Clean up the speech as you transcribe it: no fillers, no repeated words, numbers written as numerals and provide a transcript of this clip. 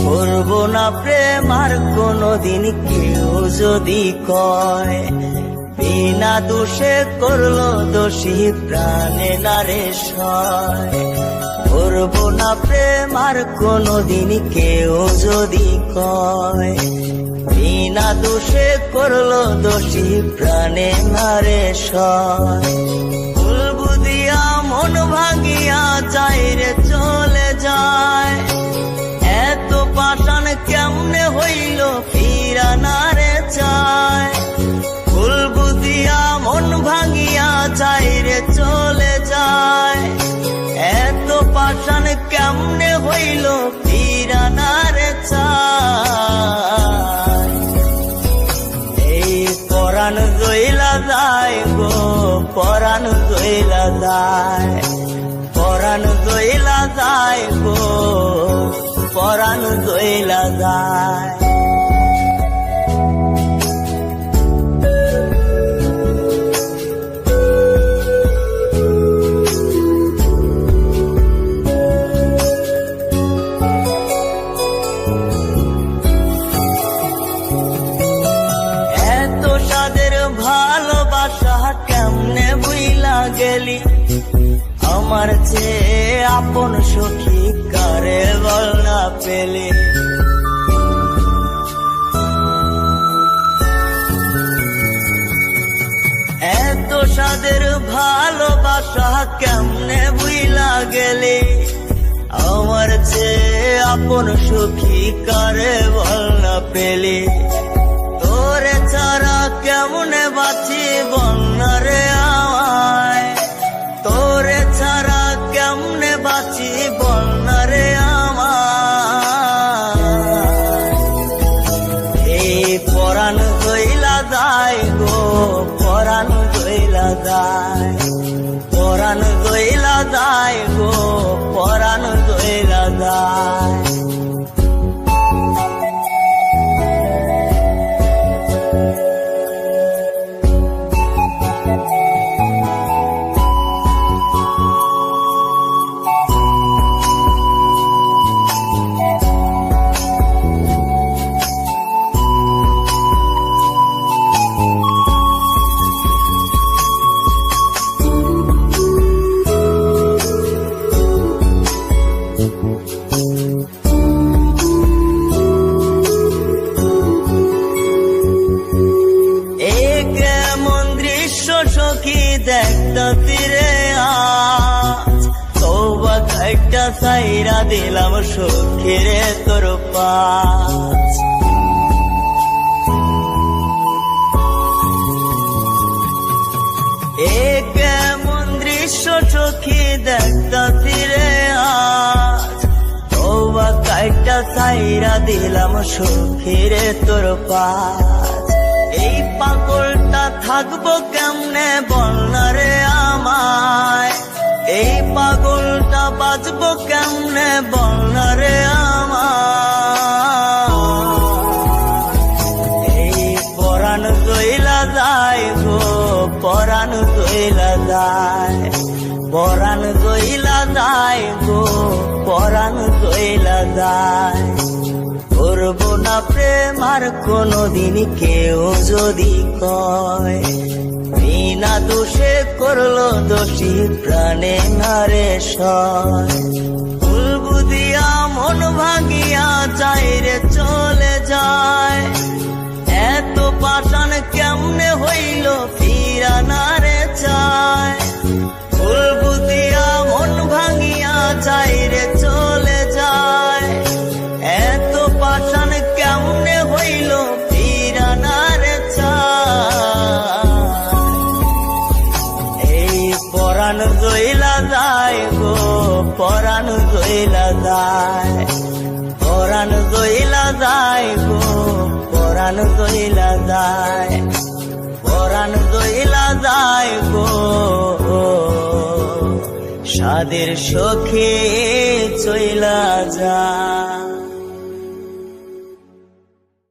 করব না প্রেম আর কোনদিন কেউ যদি কয়, বিনা দোষে করলো দোষী প্রাণে নারে সয়। করব না প্রেম আর কোনদিন কেউ যদি কয়, বিনা দোষে করলো দোষী প্রাণে নারে সয়। ভুল বুঝিয়া মন ভাঙিয়া যায় রে চলে যায়, এত পাষাণ কেমনে হইল ফিরা না রে চায়। ভুল বুঝিয়া মন ভাঙিয়া যায় রে চলে যায়, এত পাষাণ কেমনে হইল ফিরা না রে চায়। এই পরাণ জইলা যায় গো, পরাণ জইলা যায়, পরাণ জইলা যায় গো, পরাণ জইলা যায়। এত সাদের ভালোবাসা কেমনে বুইলা গেলি, আমার চেয়ে আপন সখী কারে বল না পেলি। এত সাদের ভালোবাসা কেমনে বুইলা গেলি, আমার চেয়ে আপন সখী কারে বল না পেলি। তোরে ছাড়া কেমনে বাঁচি বল না রে আমায়, তোরে ছাড়া কেমনে বাঁচি বল না রে আমায়। এই পরাণ জইলা যায় গো, পরাণ জইলা যায়, পরাণ জইলা যায় গো, পরাণ জইলা যায়। সখী দেখতা তীরে আজ, তওবা কাইটা সাইরা দিলাম সখীরে তোর পাশ। এ কেমন দৃশ্য সখী দেখতা তীরে আজ, তওবা কাইটা সাইরা দিলাম সখীরে তোর পাশ। এই পাগলটা থাকবো কেমনে বল না রে আমায়, এই পাগলটা বাঁচবো কেমনে বল না রে আমায়। এই পরাণ জইলা যায় গো, পরাণ জইলা যায়, পরাণ জইলা যায় গো, পরাণ জইলা যায়। করব না প্রেম আর কোনদিন কেউ যদি কয়, বিনা দোষে করলো দোষী প্রাণে নারে সয়। ভুল বুঝিয়া মন ভাঙিয়া যায় রে চলে যায়, এত পাষাণ কেমনে হইল ফিরা না রে চায়। ভুল বুঝিয়া মন ভাঙিয়া যায় রে চলে যায়, এত পাষাণ কেমনে হইল ফিরা না রে চায়। এই পরাণ জইলা যায় গো, পরাণ জইলা যায়, পরাণ জইলা যায় গো, পরাণ জইলা যায়, পরাণ জইলা যায় গো। সাদের সখী চইলা যায়।